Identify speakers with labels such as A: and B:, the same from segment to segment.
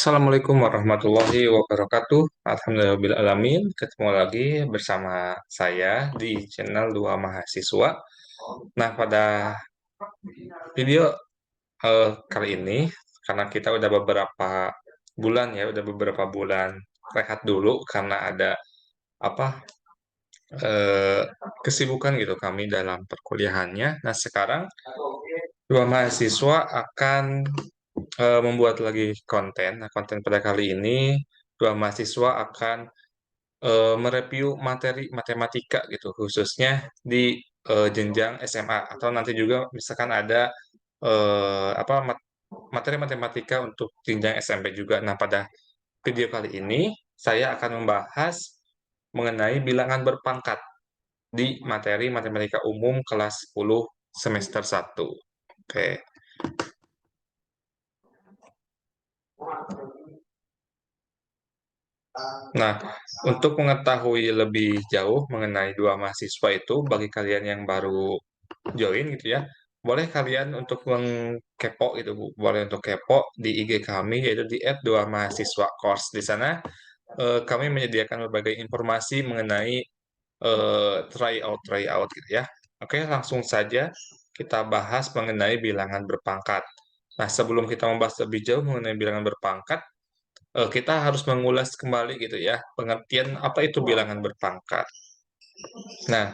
A: Assalamualaikum warahmatullahi wabarakatuh. Alhamdulillahirrahmanirrahim. Ketemu lagi bersama saya di channel Dua Mahasiswa. Nah, pada video kali ini, karena kita udah beberapa bulan ya, udah beberapa bulan rehat dulu karena ada apa eh, kesibukan gitu kami dalam perkuliahannya. Nah, sekarang dua mahasiswa akan membuat lagi konten. Nah, konten pada kali ini dua mahasiswa akan mereview materi matematika gitu, khususnya di jenjang SMA atau nanti juga misalkan ada materi matematika untuk jenjang SMP juga. Nah, pada video kali ini saya akan membahas mengenai bilangan berpangkat di materi matematika umum kelas 10 semester 1. Oke. Nah, untuk mengetahui lebih jauh mengenai dua mahasiswa itu, bagi kalian yang baru join gitu ya, boleh kalian untuk mengkepo gitu, Bu. Boleh untuk kepo di IG kami, yaitu di @2mahasiswa_course. Di sana kami menyediakan berbagai informasi mengenai tryout gitu ya. Oke, langsung saja kita bahas mengenai bilangan berpangkat. Nah, sebelum kita membahas lebih jauh mengenai bilangan berpangkat, kita harus mengulas kembali gitu ya, pengertian apa itu bilangan berpangkat. Nah,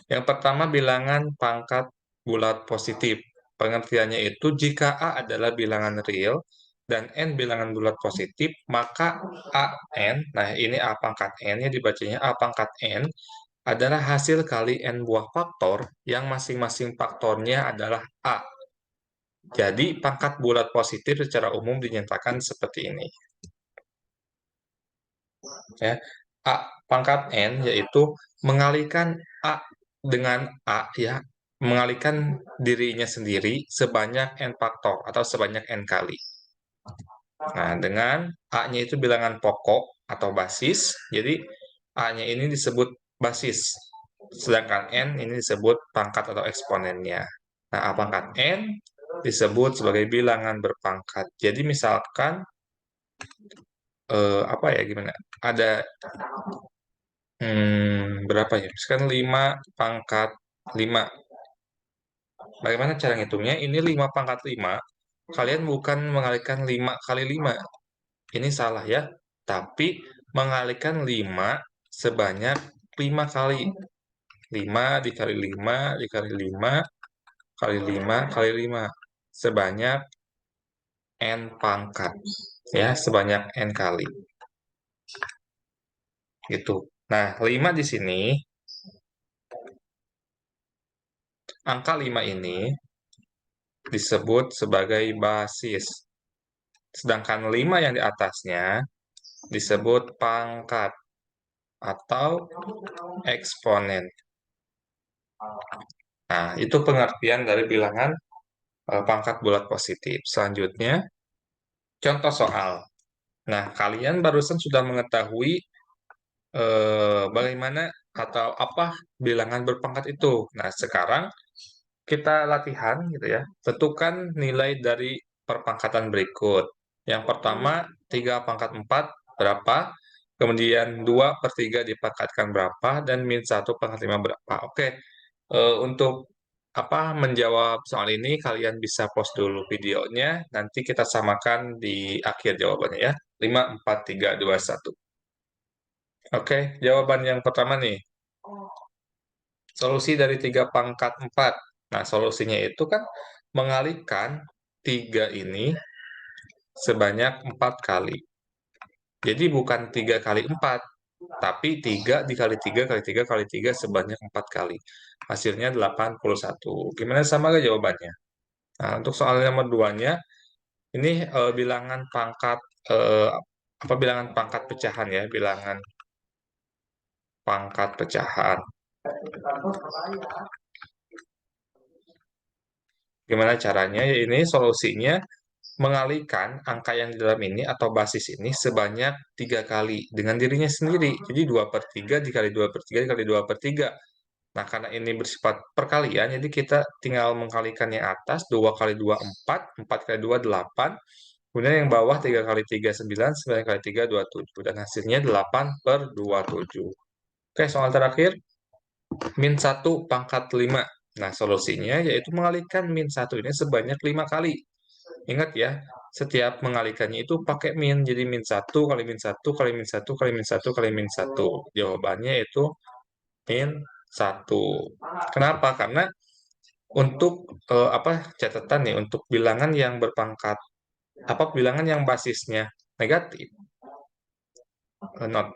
A: yang pertama bilangan pangkat bulat positif. Pengertiannya itu jika A adalah bilangan real dan N bilangan bulat positif, maka AN, nah ini A pangkat N ya dibacanya A pangkat N, adalah hasil kali N buah faktor yang masing-masing faktornya adalah A. Jadi pangkat bulat positif secara umum dinyatakan seperti ini. Ya. A pangkat N yaitu mengalihkan A dengan A ya, mengalihkan dirinya sendiri sebanyak N faktor atau sebanyak N kali. Nah, dengan A-nya itu bilangan pokok atau basis, jadi A-nya ini disebut basis, sedangkan N ini disebut pangkat atau eksponennya. Nah, A pangkat N disebut sebagai bilangan berpangkat. Jadi misalkan apa ya gimana? Ada berapa ya? Misalkan 5 pangkat 5. Bagaimana cara ngitungnya? Ini 5 pangkat 5. Kalian bukan mengalihkan 5 kali 5. Ini salah ya. Tapi mengalihkan 5 sebanyak 5 kali. 5 dikali 5 dikali 5 kali 5 kali 5. Sebanyak N pangkat. Ya, sebanyak N kali. Gitu. Nah, 5 di sini, angka 5 ini disebut sebagai basis. Sedangkan 5 yang di atasnya disebut pangkat atau eksponen. Nah, itu pengertian dari bilangan pangkat bulat positif. Selanjutnya, contoh soal. Nah, kalian barusan sudah mengetahui bagaimana atau apa bilangan berpangkat itu. Nah, sekarang kita latihan gitu ya. Tentukan nilai dari perpangkatan berikut. Yang pertama, 3 pangkat 4 berapa? Kemudian 2 per 3 dipangkatkan berapa? Dan min 1 pangkat 5 berapa? Oke, untuk menjawab soal ini, kalian bisa pause dulu videonya. Nanti kita samakan di akhir jawabannya ya. 5, 4, 3, 2, 1. Oke, jawaban yang pertama nih. Solusi dari 3 pangkat 4. Nah, solusinya itu kan mengalihkan 3 ini sebanyak 4 kali. Jadi bukan 3 kali 4, tapi 3 dikali 3 kali 3 kali 3 sebanyak 4 kali. Hasilnya 81. Gimana, sama gak jawabannya? Nah, untuk soal nomor 2-nya, ini bilangan pangkat, eh, bilangan pangkat pecahan ya, bilangan pangkat pecahan. Gimana caranya? Ya ini solusinya mengalihkan angka yang di dalam ini atau basis ini sebanyak 3 kali dengan dirinya sendiri. Jadi 2 per 3 dikali 2 per 3 dikali 2 per 3. Nah, karena ini bersifat perkalian, jadi kita tinggal mengkalikan yang atas. 2 kali 2, 4. 4 kali 2, 8. Kemudian yang bawah 3 kali 3 9, 9 kali 3 27. Dan hasilnya 8/27. Oke, soal terakhir. -1 / 5. Nah, solusinya yaitu mengalihkan -1 ini sebanyak 5 kali. Ingat ya, setiap mengalikannya itu pakai min. Jadi -1 kali -1 kali -1 kali -1 kali -1. Jawabannya itu -1. Kenapa? Karena untuk apa catatan nih, untuk bilangan yang berpangkat, apa bilangan yang basisnya negatif, not.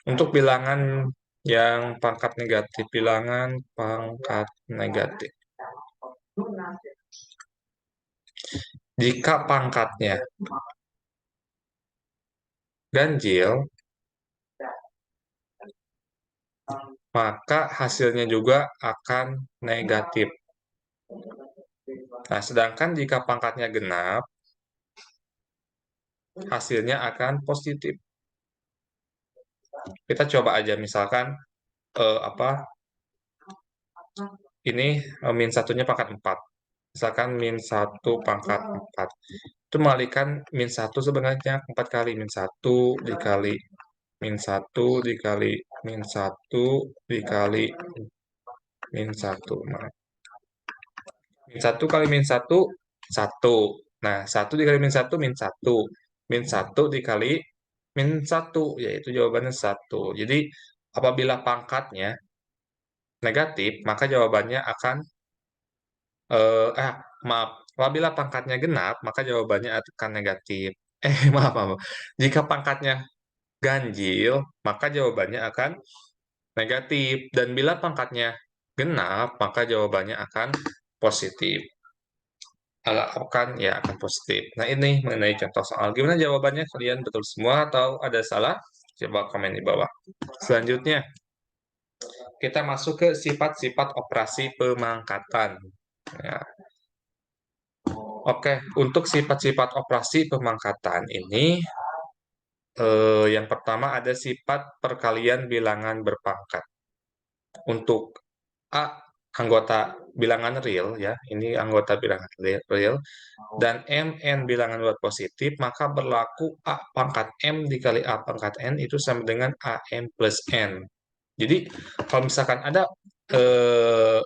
A: Untuk bilangan yang pangkat negatif, bilangan pangkat negatif. Jika pangkatnya ganjil, maka hasilnya juga akan negatif. Nah, sedangkan jika pangkatnya genap, hasilnya akan positif. Kita coba aja misalkan apa ini -1-nya pangkat 4. Misalkan -1 / 4. Itu mengalihkan -1 sebenarnya 4 kali. -1 dikali -1 dikali -1 dikali -1. Nah, -1 kali -1, 1. Nah, 1 dikali -1, -1. -1 dikali -1, yaitu jawabannya 1. Jadi, apabila pangkatnya negatif, maka jawabannya akan, maaf, apabila pangkatnya genap, maka jawabannya akan negatif. Maaf, maaf. Jika pangkatnya ganjil, maka jawabannya akan negatif. Dan bila pangkatnya genap, maka jawabannya akan positif. Akan ya akan positif. Nah, ini mengenai contoh soal. Gimana jawabannya? Kalian betul semua atau ada salah? Coba komen di bawah. Selanjutnya, kita masuk ke sifat-sifat operasi pemangkatan. Ya. Oke, untuk sifat-sifat operasi pemangkatan ini, yang pertama ada sifat perkalian bilangan berpangkat. Untuk A, anggota bilangan real, ya, ini anggota bilangan real, dan n bilangan luar positif, maka berlaku A pangkat M dikali A pangkat N itu sama dengan AM plus N. Jadi, kalau misalkan ada eh,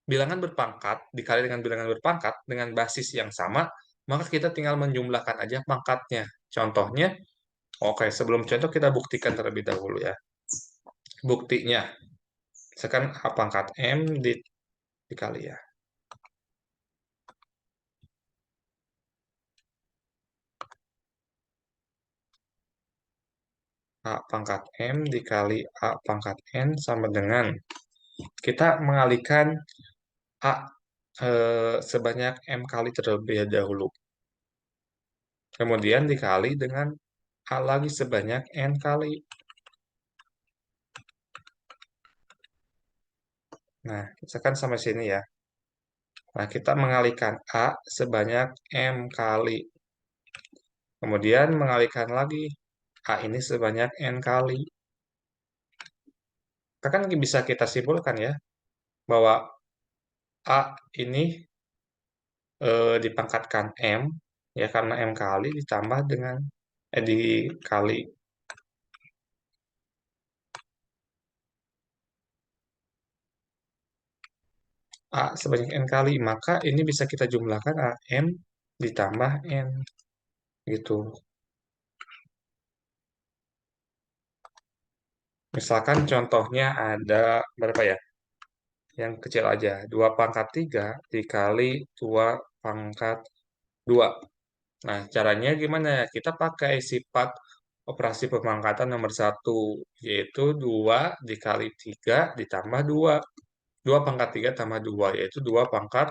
A: bilangan berpangkat dikali dengan bilangan berpangkat dengan basis yang sama, maka kita tinggal menjumlahkan aja pangkatnya. Contohnya, oke, sebelum contoh kita buktikan terlebih dahulu ya. Buktinya, misalkan A pangkat M dikali ya. A pangkat M dikali A pangkat N sama dengan, kita mengalihkan A sebanyak M kali terlebih dahulu. Kemudian dikali dengan A lagi sebanyak N kali. Nah, misalkan sampai sini ya. Nah, kita mengalihkan A sebanyak M kali. Kemudian mengalihkan lagi A ini sebanyak N kali. Kan bisa kita simpulkan ya, bahwa A ini dipangkatkan M, ya karena M kali ditambah dengan, dikali. A sebanyak N kali, maka ini bisa kita jumlahkan AM ditambah N, gitu. Misalkan contohnya ada berapa ya? Yang kecil aja, 2 pangkat 3 dikali 2 pangkat 2. Nah, caranya gimana ya? Kita pakai sifat operasi pemangkatan nomor 1, yaitu 2 dikali 3 ditambah 2. 2 pangkat 3 tambah 2, yaitu 2 pangkat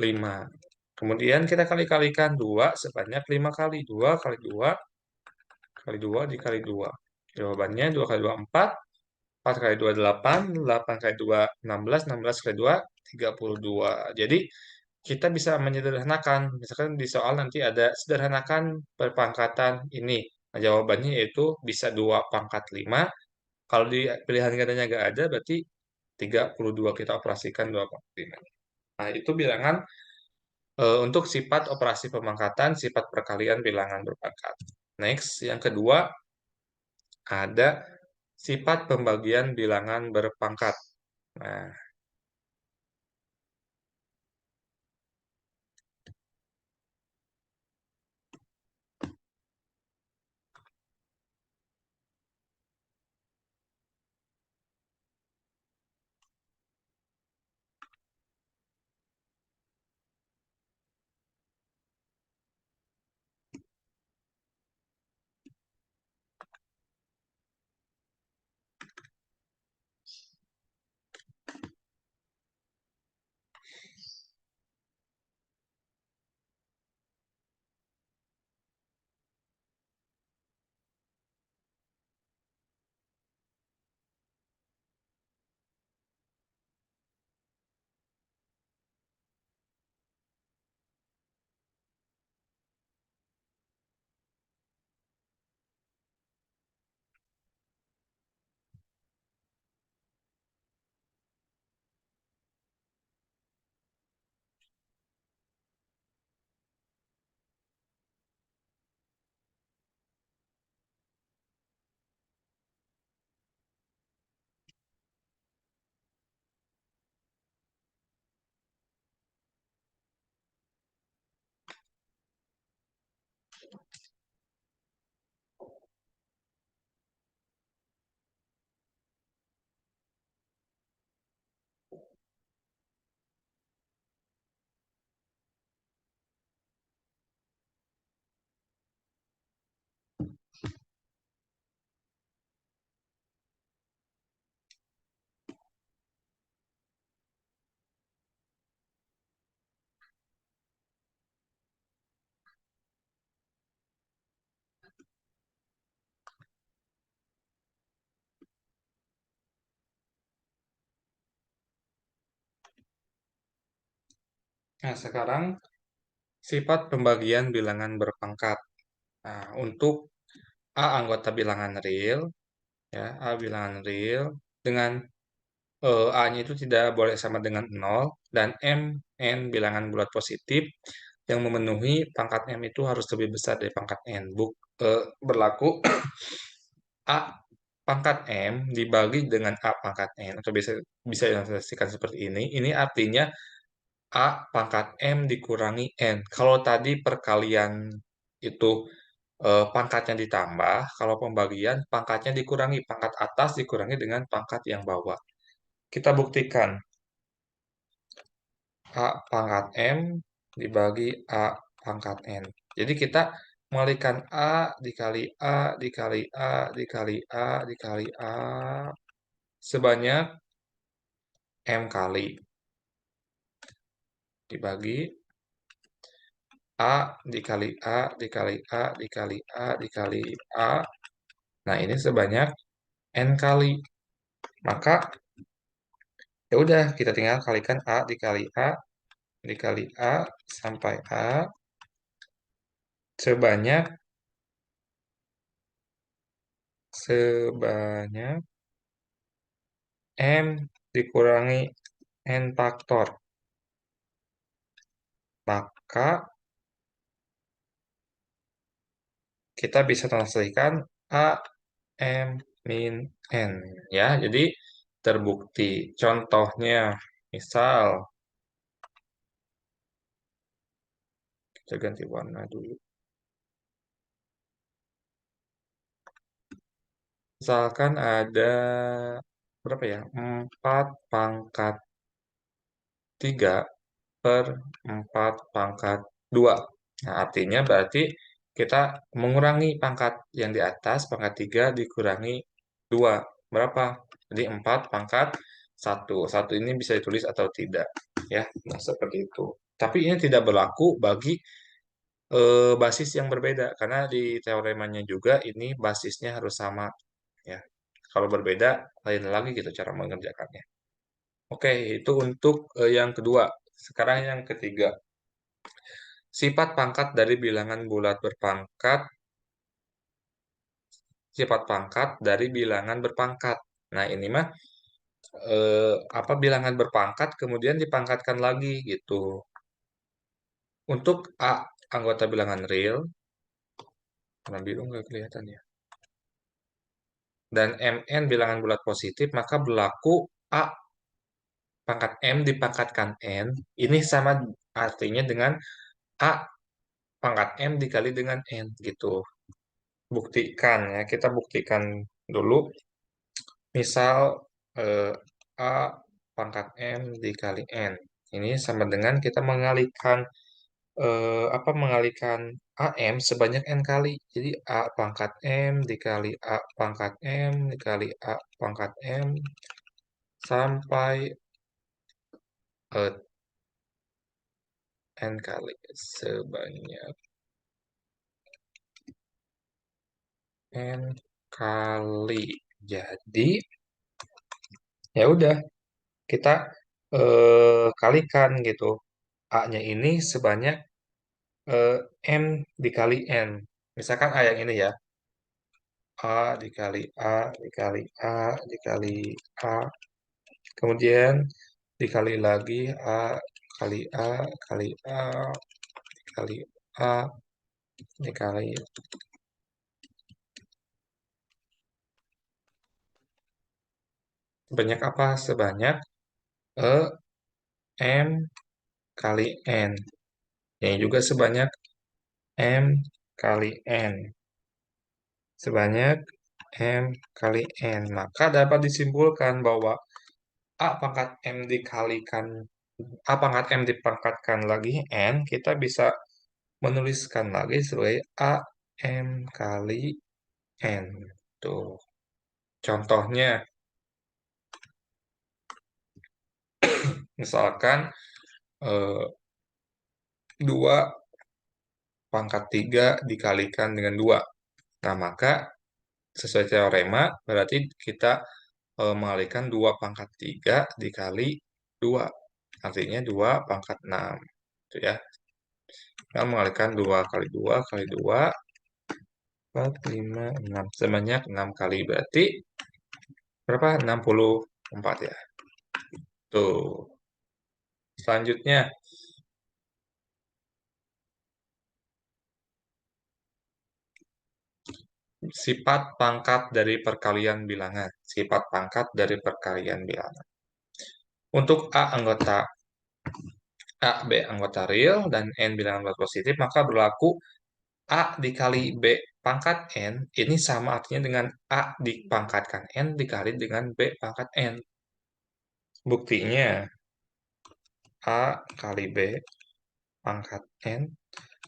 A: 5. Kemudian kita kali-kalikan 2 sebanyak 5 kali. 2 kali 2 kali 2 dikali 2. Jawabannya 2 kali 2 4, 4 kali 2 8, 8 kali 2 16, 16 kali 2 32. Jadi kita bisa menyederhanakan. Misalkan di soal nanti ada sederhanakan perpangkatan ini. Nah, jawabannya yaitu bisa 2 pangkat 5. Kalau di pilihan gandanya nggak ada, berarti 32 kita operasikan 2 pangkat 5. Nah, itu bilangan Untuk sifat operasi pemangkatan, sifat perkalian bilangan berpangkat. Next, yang kedua ada sifat pembagian bilangan berpangkat. Nah, sekarang sifat pembagian bilangan berpangkat. Nah, untuk A anggota bilangan real, ya, A bilangan real dengan A-nya itu tidak boleh sama dengan nol dan N bilangan bulat positif yang memenuhi pangkat M itu harus lebih besar dari pangkat N. Berlaku A pangkat M dibagi dengan A pangkat N atau bisa bisa dianalisasikan seperti ini. Ini artinya A pangkat M dikurangi N. Kalau tadi perkalian itu pangkatnya ditambah, kalau pembagian pangkatnya dikurangi, pangkat atas dikurangi dengan pangkat yang bawah. Kita buktikan A pangkat M dibagi A pangkat N. Jadi kita mengalihkan A dikali A dikali A dikali A dikali A sebanyak M kali dibagi A dikali A dikali A dikali A dikali A. Nah, ini sebanyak N kali. Maka ya udah kita tinggal kalikan A dikali A dikali A sampai A sebanyak sebanyak M dikurangi N faktor. Maka kita bisa translasikan A M min N. Ya, jadi terbukti. Contohnya, misal kita ganti warna dulu. Misalkan ada berapa ya? 4 pangkat 3 per 4 pangkat 2. Nah, artinya berarti kita mengurangi pangkat yang di atas, pangkat 3 dikurangi 2. Berapa? Jadi 4 pangkat 1. 1 ini bisa ditulis atau tidak. Ya, nah seperti itu. Tapi ini tidak berlaku bagi basis yang berbeda, karena di teoremanya juga ini basisnya harus sama. Ya, kalau berbeda, lain lagi gitu cara mengerjakannya. Oke, itu untuk yang kedua. Sekarang yang ketiga. Sifat pangkat dari bilangan bulat berpangkat, sifat pangkat dari bilangan berpangkat. Nah, ini mah apa bilangan berpangkat kemudian dipangkatkan lagi gitu. Untuk A anggota bilangan real, warna biru nggak kelihatan ya, dan Mn bilangan bulat positif, maka berlaku A pangkat M dipangkatkan N, ini sama artinya dengan A pangkat M dikali dengan N gitu. Buktikan ya, kita buktikan dulu. Misal eh, A pangkat M dikali N. Ini sama dengan kita mengalihkan mengalihkan AM sebanyak N kali. Jadi A pangkat M dikali A pangkat M dikali A pangkat M sampai eh, N kali sebanyak N kali. Jadi ya udah kita kalikan gitu. A-nya ini sebanyak eh, M dikali N. Misalkan A yang ini ya. A dikali A dikali A dikali A. Kemudian dikali lagi A kali A kali A kali A dikali sebanyak apa? Sebanyak E M kali N. Yang juga sebanyak M kali N. Sebanyak M kali N. Maka dapat disimpulkan bahwa A pangkat M dikalikan A pangkat M dipangkatkan lagi N, kita bisa menuliskan lagi sebagai A M kali N. Tuh. Contohnya, misalkan 2 pangkat 3 dikalikan dengan 2. Nah, maka sesuai teorema, berarti kita mengalihkan 2 pangkat 3 dikali 2. Artinya 2 pangkat 6. Itu ya. Kita mengalihkan 2 kali 2 kali 2, 4, 5, 6. Sebanyak 6 kali. Berarti berapa? 64 ya. Tuh. Selanjutnya, sifat pangkat dari perkalian bilangan. Sifat pangkat dari perkalian bilangan. Untuk A, B anggota real dan N bilangan bulat positif, maka berlaku A dikali B pangkat N, ini sama artinya dengan A dipangkatkan N dikali dengan B pangkat N. Buktinya, A kali B pangkat N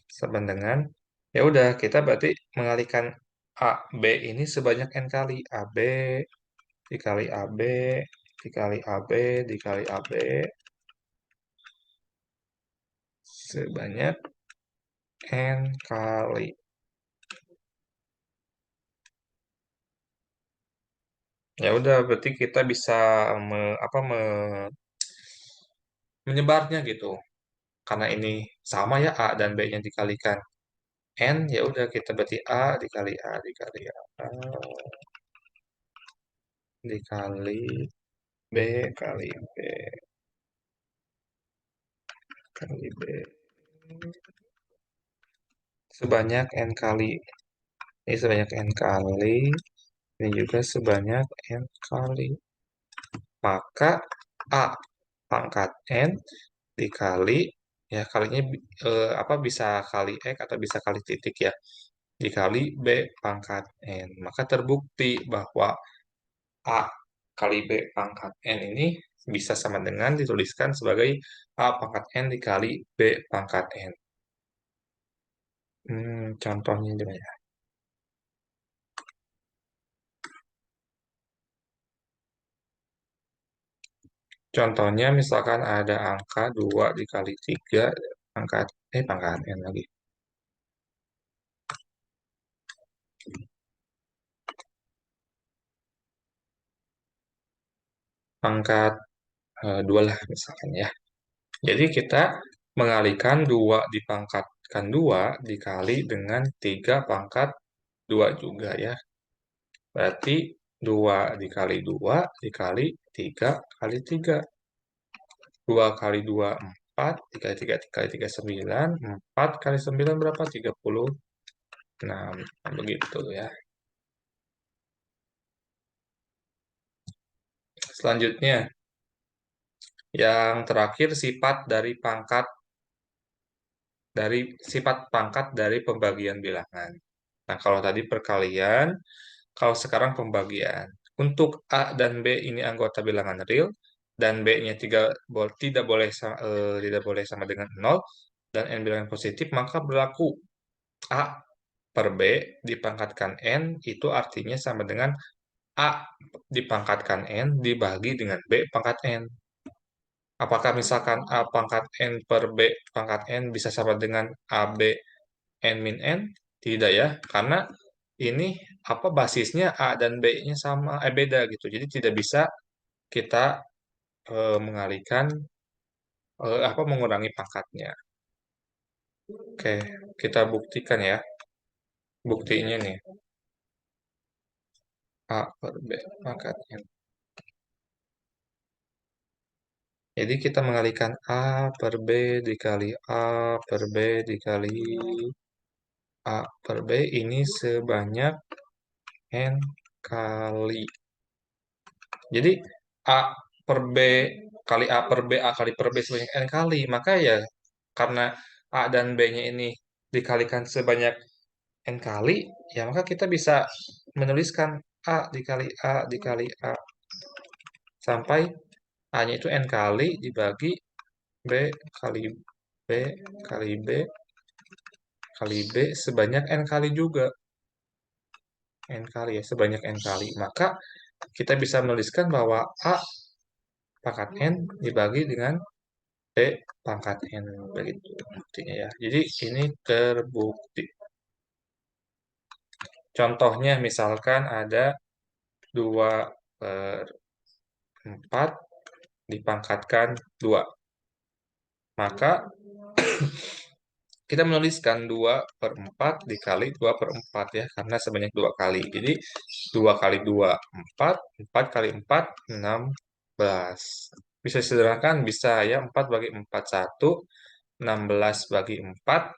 A: sama dengan, ya udah kita berarti mengalihkan A, B ini sebanyak N kali. AB dikali AB dikali AB dikali AB sebanyak N kali. Ya udah berarti kita bisa menyebarnya gitu. Karena ini sama ya A dan B-nya dikalikan N, ya udah kita berarti A dikali A dikali A dikali B kali B kali B sebanyak N kali. Ini sebanyak N kali. Ini juga sebanyak N kali. Maka A pangkat N dikali, ya kalinya bisa kali X atau bisa kali titik ya. Dikali B pangkat N. Maka terbukti bahwa A kali B pangkat N ini bisa sama dengan dituliskan sebagai A pangkat N dikali B pangkat N. Contohnya gimana ya? Contohnya misalkan ada angka 2 dikali 3 pangkat N lagi. Pangkat 2 lah misalkan ya. Jadi kita mengalihkan 2 dipangkatkan 2 dikali dengan 3 pangkat 2 juga ya. Berarti 2 dikali 2 dikali 3 kali 3. 2 kali 2, 4, dikali 3 9, 4 kali 9 berapa? 36. Nah, begitu ya. Selanjutnya, yang terakhir sifat pangkat dari pembagian bilangan. Nah, kalau tadi perkalian, kalau sekarang pembagian. Untuk A dan B ini anggota bilangan real dan B-nya tidak boleh sama dengan nol dan n bilangan positif, maka berlaku A per B dipangkatkan n itu artinya sama dengan A dipangkatkan n dibagi dengan B pangkat n. Apakah misalkan A pangkat N per B pangkat N bisa sama dengan AB N min N? Tidak ya, karena ini apa basisnya A dan B-nya sama, beda gitu. Jadi tidak bisa kita mengalihkan apa mengurangi pangkatnya. Oke, kita buktikan ya. Buktinya nih, A per B pangkat N. Jadi kita mengalihkan A per B dikali A per B dikali A per B ini sebanyak N kali. Jadi A per B kali A per B, A kali per B sebanyak N kali. Maka ya karena A dan B-nya ini dikalikan sebanyak N kali, ya maka kita bisa menuliskan A dikali A dikali A sampai A-nya itu N kali dibagi B kali B kali B kali B sebanyak N kali juga. N kali ya, sebanyak N kali. Maka kita bisa menuliskan bahwa A pangkat N dibagi dengan B pangkat N. Begitu buktinya ya. Jadi ini terbukti. Contohnya misalkan ada 2 per 4 dipangkatkan 2. Maka kita menuliskan 2 per 4 dikali 2 per 4 ya, karena sebanyak 2 kali. Jadi 2 kali 2, 4, 4 kali 4, 16. Bisa disederhanakan, bisa ya, 4 bagi 4, 1, 16 bagi 4,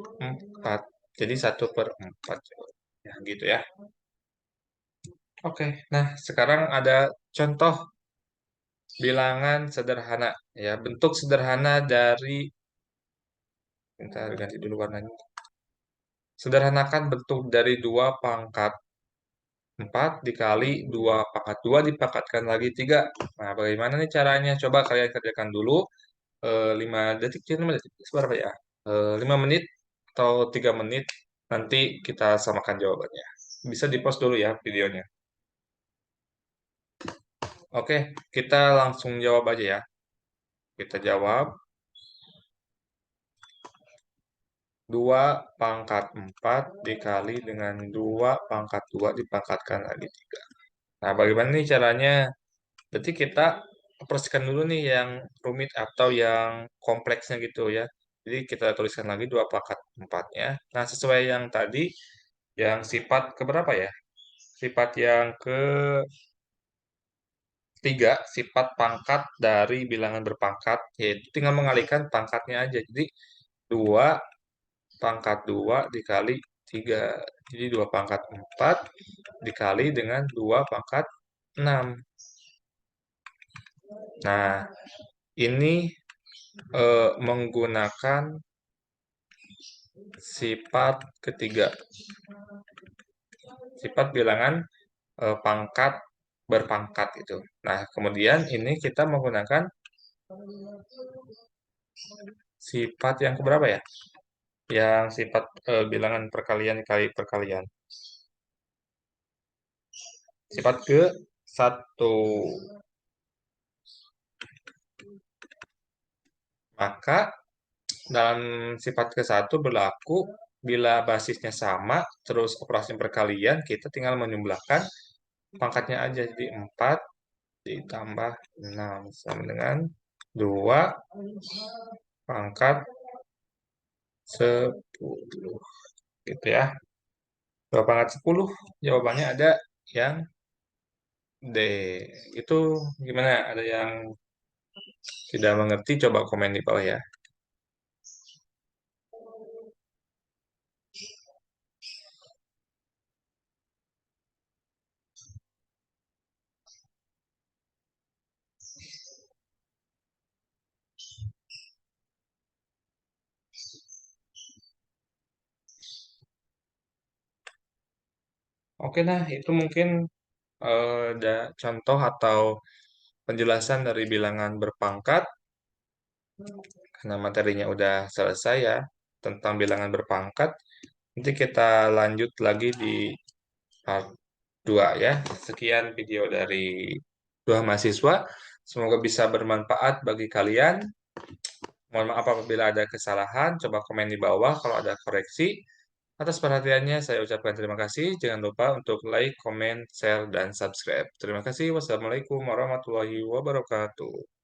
A: 4. Jadi 1/4. Ya, gitu ya. Oke, nah sekarang ada contoh bilangan sederhana. Ya, bentuk sederhana dari, bentar ganti dulu warnanya. Sederhanakan bentuk dari 2 pangkat 4 dikali 2 pangkat 2 dipangkatkan lagi 3. Nah, bagaimana nih caranya? Coba kalian kerjakan dulu 5 detik, 5 detik, seberapa ya? 5 menit atau 3 menit, nanti kita samakan jawabannya. Bisa di-pause dulu ya videonya. Oke, kita langsung jawab aja ya. Kita jawab 2 pangkat 4 dikali dengan 2 pangkat 2 dipangkatkan lagi 3. Nah, bagaimana nih caranya? Berarti kita operasikan dulu nih yang rumit atau yang kompleksnya gitu ya. Jadi kita tuliskan lagi 2 pangkat 4-nya. Nah, sesuai yang tadi, yang sifat keberapa ya? Sifat yang ketiga, sifat pangkat dari bilangan berpangkat, yaitu tinggal mengalihkan pangkatnya aja. Jadi 2 pangkat 2 dikali 3. Jadi 2 pangkat 4 dikali dengan 2 pangkat 6. Nah, ini menggunakan sifat ketiga. Sifat bilangan pangkat berpangkat itu. Nah, kemudian ini kita menggunakan sifat yang keberapa ya? Yang sifat bilangan perkalian kali perkalian. Sifat ke satu. Maka dalam sifat ke satu berlaku bila basisnya sama, terus operasi perkalian, kita tinggal menjumlahkan pangkatnya aja. Jadi 4 ditambah 6 sama dengan 2 pangkat 10. Gitu ya. 2 pangkat 10, jawabannya ada yang D. Itu gimana? Ada yang Tidak mengerti, coba komen di bawah ya. Oke, nah itu mungkin ada contoh atau penjelasan dari bilangan berpangkat. Karena materinya udah selesai ya tentang bilangan berpangkat. Nanti kita lanjut lagi di part 2 ya. Sekian video dari dua mahasiswa. Semoga bisa bermanfaat bagi kalian. Mohon maaf apabila ada kesalahan. Coba komen di bawah kalau ada koreksi. Atas perhatiannya saya ucapkan terima kasih. Jangan lupa untuk like, comment, share, dan subscribe. Terima kasih. Wassalamualaikum warahmatullahi wabarakatuh.